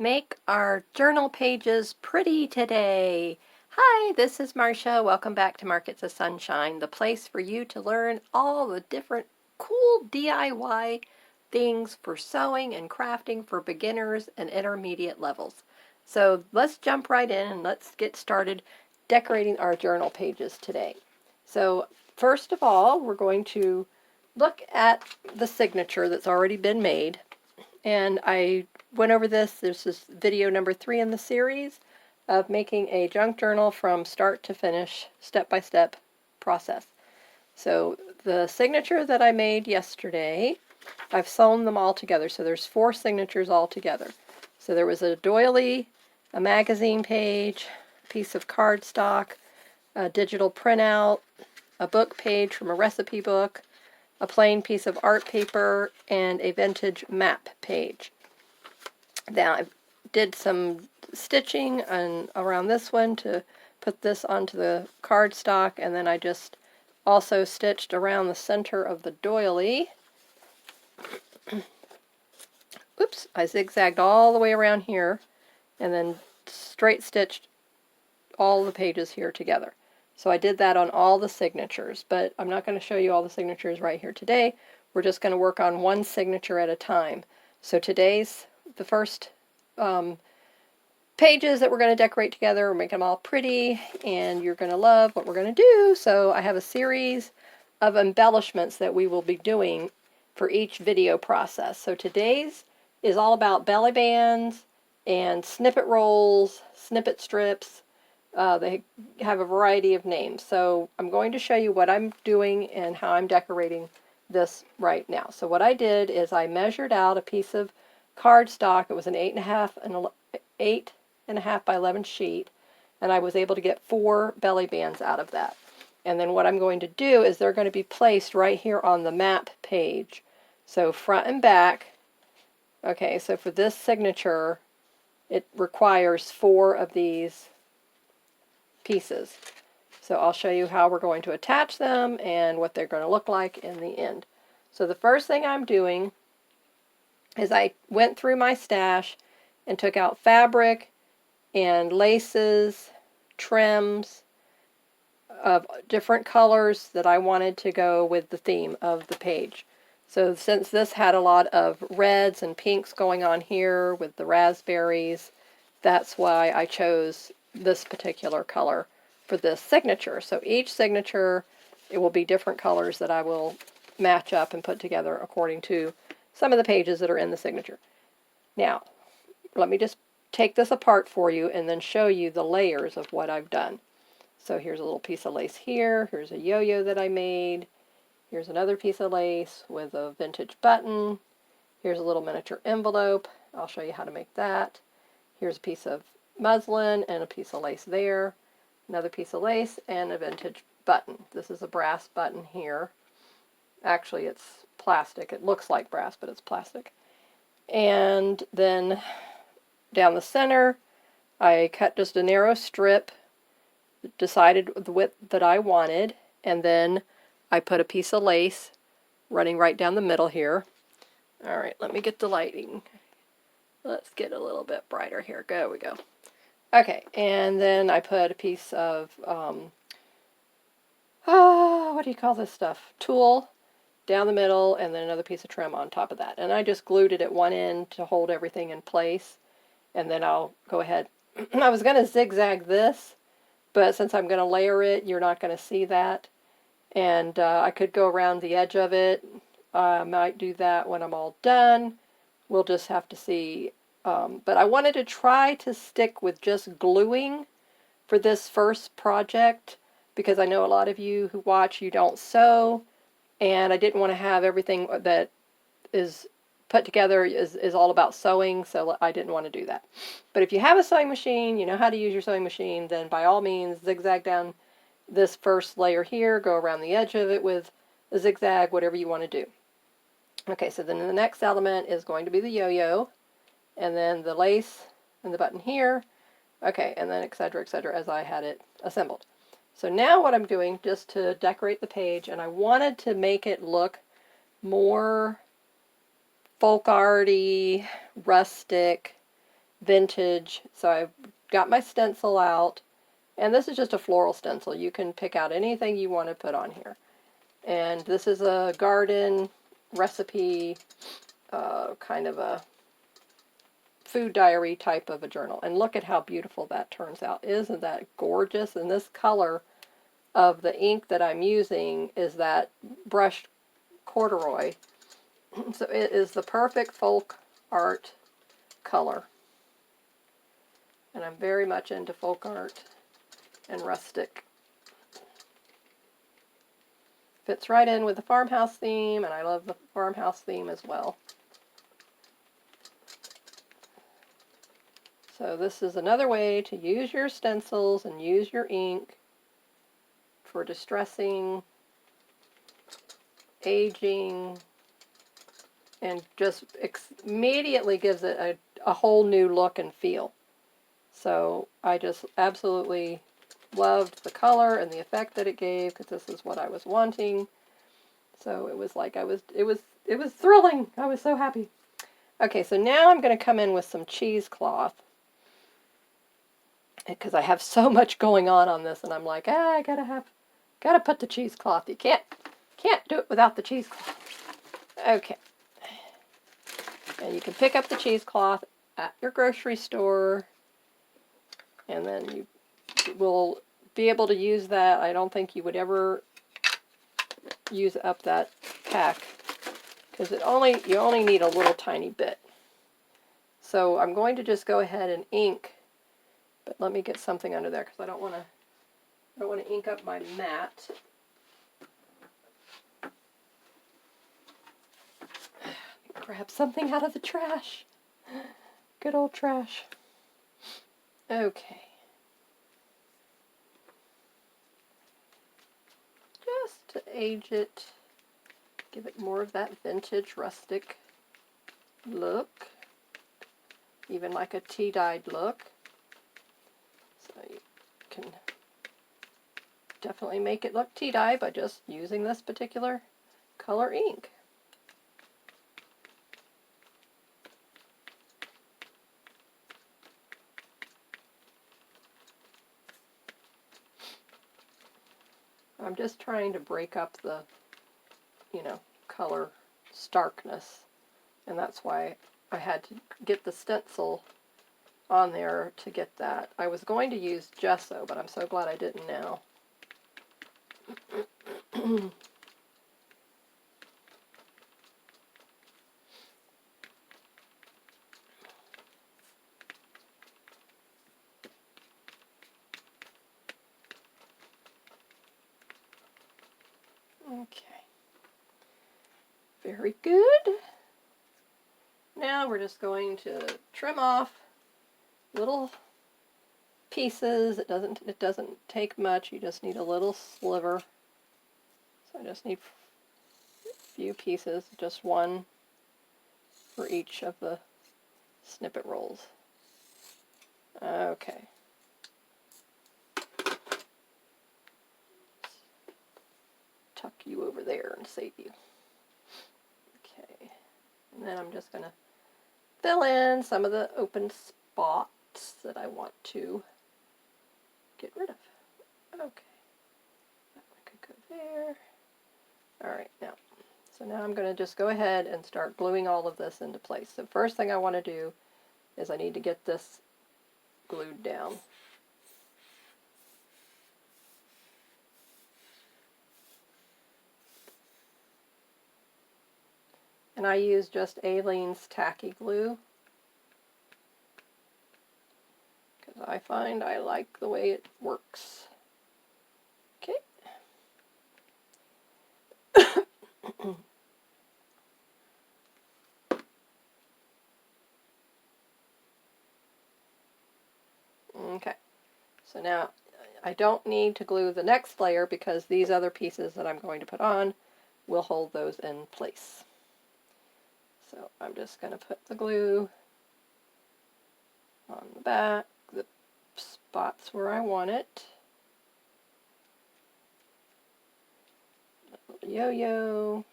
make our journal pages pretty today. Hi, this is Marsha. Welcome back to Markets of Sunshine, the place for you to learn all the different cool DIY things for sewing and crafting for beginners and intermediate levels. So let's jump right in and let's get started decorating our journal pages today. So first of all, we're going to look at the signature that's already been made. And I went over this. This is video number 3 in the series of making a junk journal from start to finish, step-by-step process. So the signature that I made yesterday, I've sewn them all together. So there's 4 signatures all together. So there was a doily, a magazine page, a piece of cardstock, a digital printout, a book page from a recipe book, a plain piece of art paper, and a vintage map page. Now I did some stitching around this one to put this onto the cardstock, and then I just also stitched around the center of the doily. Oops, I zigzagged all the way around here and then straight stitched all the pages here together. So I did that on all the signatures, but I'm not going to show you all the signatures right here today. We're just going to work on one signature at a time. So today's the first pages that we're going to decorate together. We're making them all pretty, and you're going to love what we're going to do. So I have a series of embellishments that we will be doing for each video process. So today's is all about belly bands and snippet rolls, snippet strips. They have a variety of names. So I'm going to show you what I'm doing and how I'm decorating this right now. So what I did is I measured out a piece of cardstock. It was an 8.5 by 11 sheet, and I was able to get 4 belly bands out of that. And then what I'm going to do is they're going to be placed right here on the map page. So front and back. Okay, so for this signature, it requires 4 of these pieces. So I'll show you how we're going to attach them and what they're going to look like in the end. So the first thing I'm doing is I went through my stash and took out fabric and laces, trims of different colors that I wanted to go with the theme of the page. So since this had a lot of reds and pinks going on here with the raspberries, that's why I chose this particular color for this signature. So each signature, it will be different colors that I will match up and put together according to some of the pages that are in the signature. Now, let me just take this apart for you and then show you the layers of what I've done. So here's a little piece of lace here. Here's a yo-yo that I made. Here's another piece of lace with a vintage button. Here's a little miniature envelope. I'll show you how to make that. Here's a piece of muslin and a piece of lace there. Another piece of lace and a vintage button. This is a brass button here. Actually, it's plastic. It looks like brass, but it's plastic. And then down the center, I cut just a narrow strip, decided the width that I wanted, and then I put a piece of lace running right down the middle here. All right, let me get the lighting. Let's get a little bit brighter here. There we go. Okay, and then I put a piece of, what do you call this stuff? Tulle down the middle, and then another piece of trim on top of that. And I just glued it at one end to hold everything in place. And then I'll go ahead. I was going to zigzag this, but since I'm going to layer it, you're not going to see that. And I could go around the edge of it. I might do that when I'm all done. We'll just have to see. But I wanted to try to stick with just gluing for this first project because I know a lot of you who watch, you don't sew, and I didn't want to have everything that is put together is all about sewing, so I didn't want to do that. But if you have a sewing machine, you know how to use your sewing machine, then by all means zigzag down this first layer here, go around the edge of it with a zigzag, whatever you want to do. Okay, so then the next element is going to be the yo-yo, and then the lace and the button here. Okay, and then et cetera, as I had it assembled. So now what I'm doing, just to decorate the page, and I wanted to make it look more folk arty, rustic, vintage. So I've got my stencil out, and this is just a floral stencil. You can pick out anything you want to put on here. And this is a garden recipe, kind of a food diary type of a journal. And look at how beautiful that turns out. Isn't that gorgeous? And this color of the ink that I'm using is that brushed corduroy. So it is the perfect folk art color. And I'm very much into folk art and rustic. Fits right in with the farmhouse theme, and I love the farmhouse theme as well. So this is another way to use your stencils and use your ink for distressing, aging, and just immediately gives it a whole new look and feel. So I just absolutely loved the color and the effect that it gave, because this is what I was wanting. So it was like it was thrilling. I was so happy. Okay, so now I'm going to come in with some cheesecloth, because I have so much going on this, and I'm like, I gotta put the cheesecloth. You can't do it without the cheesecloth. Okay. And you can pick up the cheesecloth at your grocery store, and then you will be able to use that. I don't think you would ever use up that pack, because you only need a little tiny bit. So I'm going to just go ahead and ink, but let me get something under there, because I don't want to ink up my mat. Grab something out of the trash. Good old trash. Okay. Just to age it, give it more of that vintage rustic look, even like a tea-dyed look. So you can definitely make it look tea-dye by just using this particular color ink. I'm just trying to break up the, color starkness, and that's why I had to get the stencil on there to get that. I was going to use gesso, but I'm so glad I didn't now. Okay. Very good. Now we're just going to trim off little pieces. It doesn't take much. You just need a little sliver. So I just need a few pieces, just one for each of the snippet rolls. Okay. Tuck you over there and save you. Okay. And then I'm just going to fill in some of the open spots that I want to get rid of. Okay. That one could go there. Alright, so now I'm going to just go ahead and start gluing all of this into place. So first thing I want to do is I need to get this glued down. And I use just Aleene's tacky glue, because I find I like the way it works. Okay. Okay, so now I don't need to glue the next layer, because these other pieces that I'm going to put on will hold those in place. So I'm just going to put the glue on the back, the spots where I want it. Yo-yo.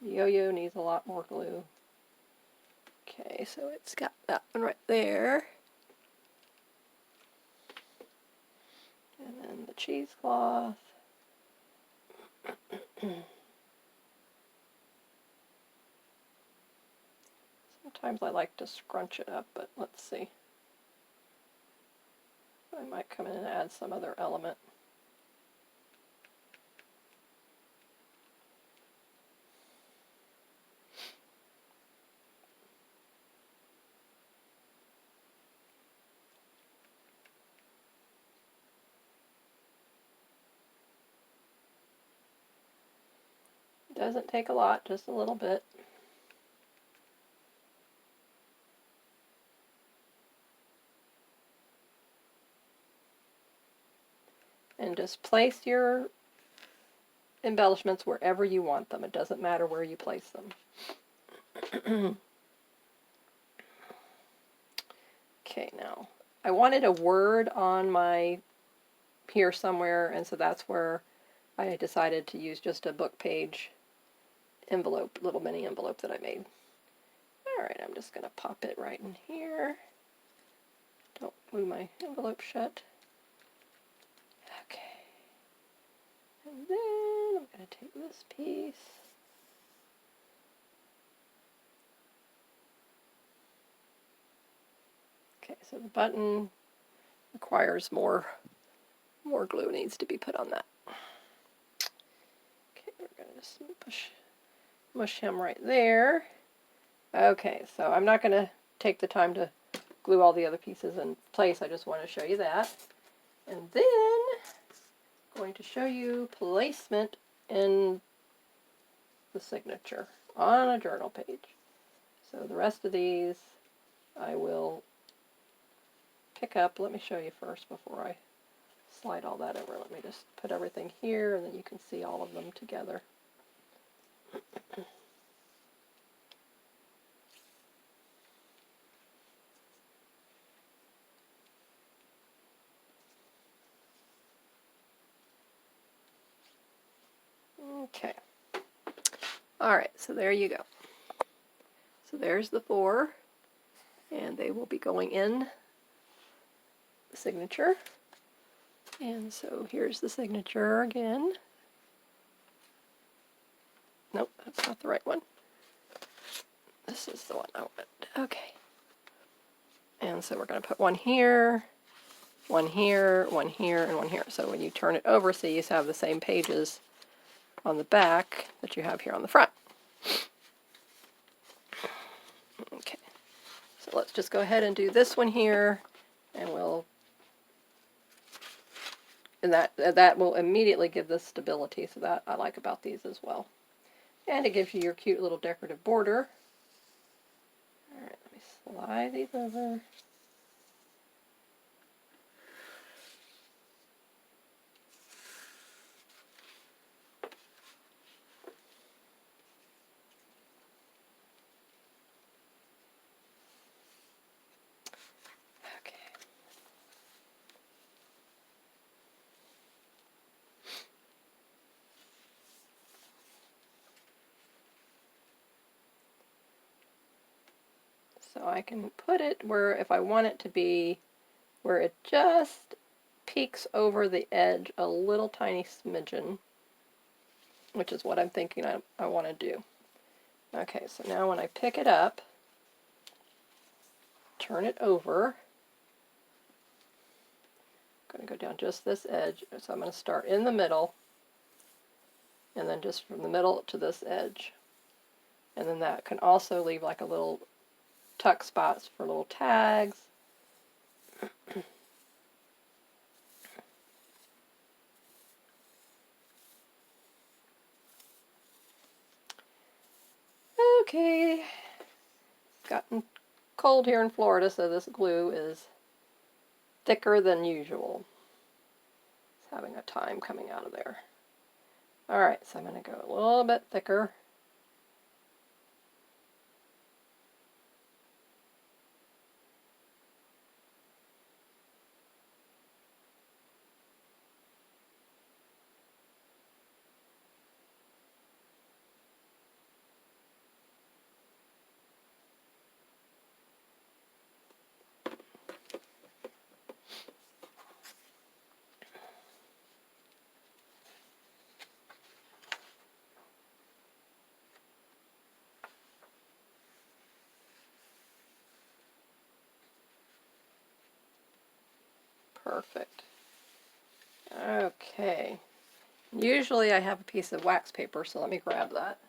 Yo-yo needs a lot more glue. Okay, so it's got that one right there. And then the cheesecloth. Sometimes I like to scrunch it up, but let's see. I might come in and add some other element. It doesn't take a lot, just a little bit. And just place your embellishments wherever you want them. It doesn't matter where you place them. Okay, now I wanted a word on my here somewhere, and so that's where I decided to use just a book page envelope, little mini envelope that I made. Alright, I'm just going to pop it right in here. Don't glue my envelope shut. Okay. And then I'm going to take this piece. Okay, so the button requires more glue needs to be put on that. Okay, we're going to just mush him right there. Okay, so I'm not going to take the time to glue all the other pieces in place. I just want to show you that. And then I'm going to show you placement in the signature on a journal page. So the rest of these I will pick up. Let me show you first before I slide all that over. Let me just put everything here and then you can see all of them together. Okay. Alright, so there you go. So there's the 4, and they will be going in the signature. And so here's the signature again. Nope, that's not the right one. This is the one I want. Okay. And so we're going to put one here, one here, one here, and one here. So when you turn it over, so you have the same pages on the back that you have here on the front. Okay. So let's just go ahead and do this one here, and that will immediately give this stability, so that I like about these as well. And it gives you your cute little decorative border. Alright, let me slide these over. Okay. So I can put it where, if I want it to be, where it just peeks over the edge a little tiny smidgen, which is what I'm thinking I want to do. Okay, so now when I pick it up, turn it over, I'm going to go down just this edge, so I'm going to start in the middle, and then just from the middle to this edge. And then that can also leave like a little tuck spots for little tags. Okay, it's gotten cold here in Florida, so this glue is thicker than usual. It's having a time coming out of there. Alright, so I'm going to go a little bit thicker. Perfect. Okay. Usually I have a piece of wax paper, so let me grab that.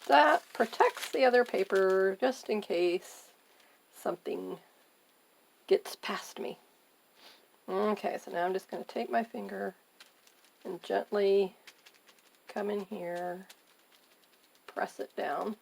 That protects the other paper just in case something gets past me. Okay, so now I'm just going to take my finger and gently come in here, press it down.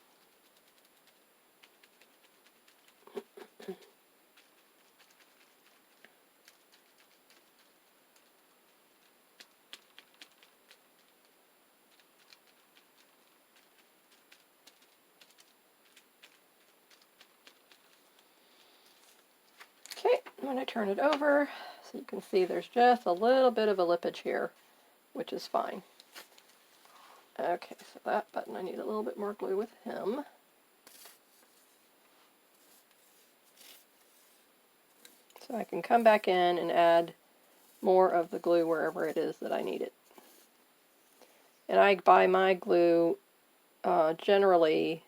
Okay, I'm going to turn it over so you can see there's just a little bit of a lippage here, which is fine. Okay, so that button, I need a little bit more glue with him. So I can come back in and add more of the glue wherever it is that I need it. And I buy my glue generally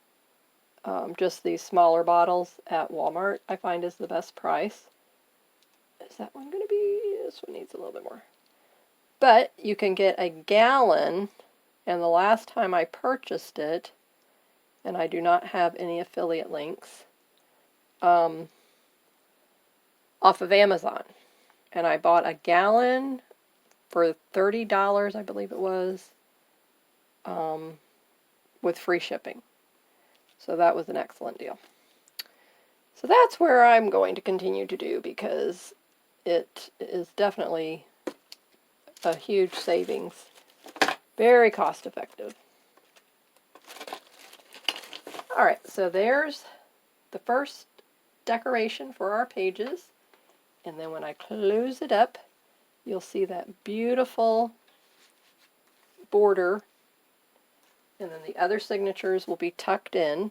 just these smaller bottles at Walmart, I find is the best price. Is that one going to be? This one needs a little bit more. But you can get a gallon, and the last time I purchased it, and I do not have any affiliate links, off of Amazon. And I bought a gallon for $30, I believe it was, with free shipping. So that was an excellent deal. So that's where I'm going to continue to do, because it is definitely a huge savings. Very cost effective. Alright, so there's the first decoration for our pages. And then when I close it up, you'll see that beautiful border. And then the other signatures will be tucked in,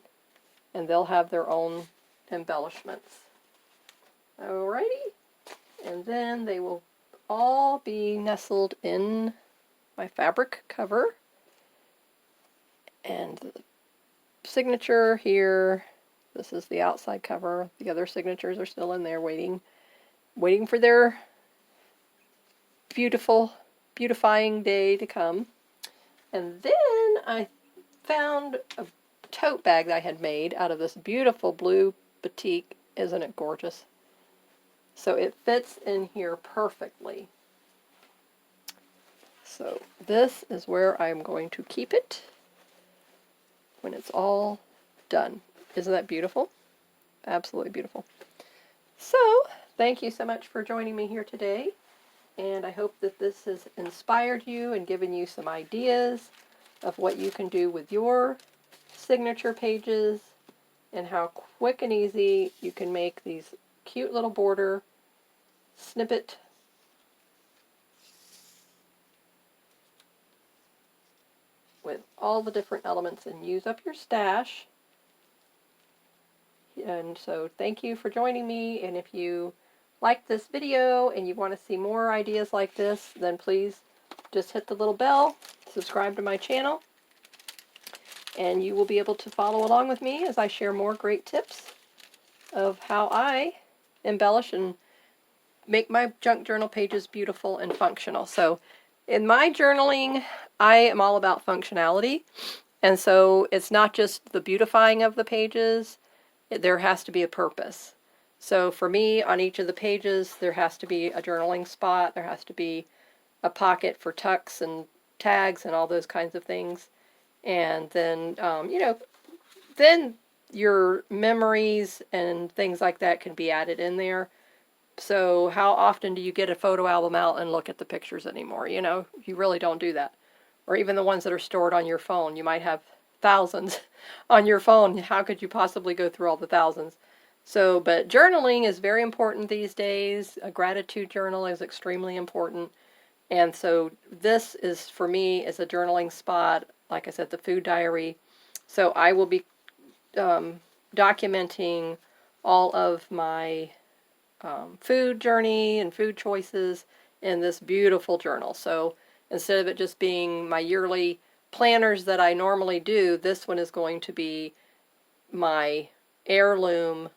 and they'll have their own embellishments. Alrighty. And then they will all be nestled in my fabric cover. And the signature here, this is the outside cover. The other signatures are still in there waiting for their beautifying day to come. And then I found a tote bag that I had made out of this beautiful blue batik. Isn't it gorgeous? So it fits in here perfectly. So this is where I'm going to keep it when it's all done. Isn't that beautiful? Absolutely beautiful. So thank you so much for joining me here today. And I hope that this has inspired you and given you some ideas of what you can do with your signature pages and how quick and easy you can make these cute little border snippet with all the different elements and use up your stash. And so thank you for joining me, and if you like this video and you want to see more ideas like this, then please just hit the little bell, subscribe to my channel, and you will be able to follow along with me as I share more great tips of how I embellish and make my junk journal pages beautiful and functional. So in my journaling, I am all about functionality, and so it's not just the beautifying of the pages, there has to be a purpose. So for me, on each of the pages, there has to be a journaling spot, there has to be a pocket for tucks and tags and all those kinds of things. And then, then your memories and things like that can be added in there. So how often do you get a photo album out and look at the pictures anymore? You know, you really don't do that. Or even the ones that are stored on your phone. You might have thousands on your phone. How could you possibly go through all the thousands? So, but journaling is very important these days. A gratitude journal is extremely important. And so this is, for me, is a journaling spot. Like I said, the food diary. So I will be documenting all of my food journey and food choices in this beautiful journal. So instead of it just being my yearly planners that I normally do, this one is going to be my heirloom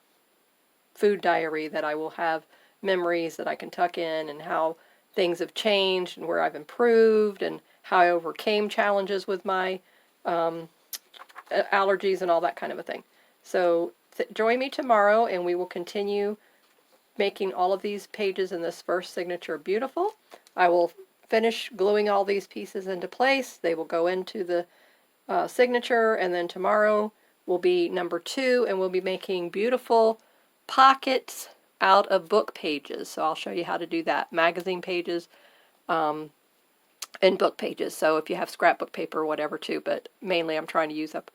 food diary that I will have memories that I can tuck in, and how things have changed and where I've improved and how I overcame challenges with my allergies and all that kind of a thing. So join me tomorrow and we will continue making all of these pages in this first signature beautiful. I will finish gluing all these pieces into place. They will go into the signature, and then tomorrow will be number 2, and we'll be making beautiful pockets out of book pages. So I'll show you how to do that. Magazine pages and book pages. So if you have scrapbook paper or whatever too, but mainly I'm trying to use up,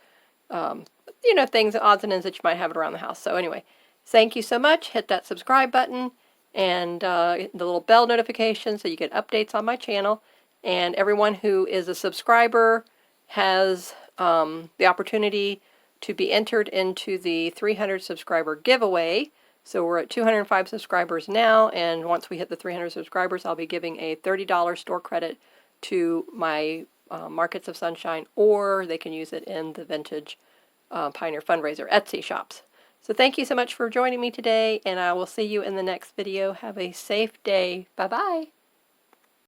you know, things, odds and ends that you might have around the house. So anyway, thank you so much. Hit that subscribe button and the little bell notification so you get updates on my channel. And everyone who is a subscriber has the opportunity to be entered into the 300 subscriber giveaway. So we're at 205 subscribers now, and once we hit the 300 subscribers, I'll be giving a $30 store credit to my Markets of Sunshine, or they can use it in the Vintage Pioneer Fundraiser Etsy shops. So thank you so much for joining me today, and I will see you in the next video. Have a safe day. Bye-bye.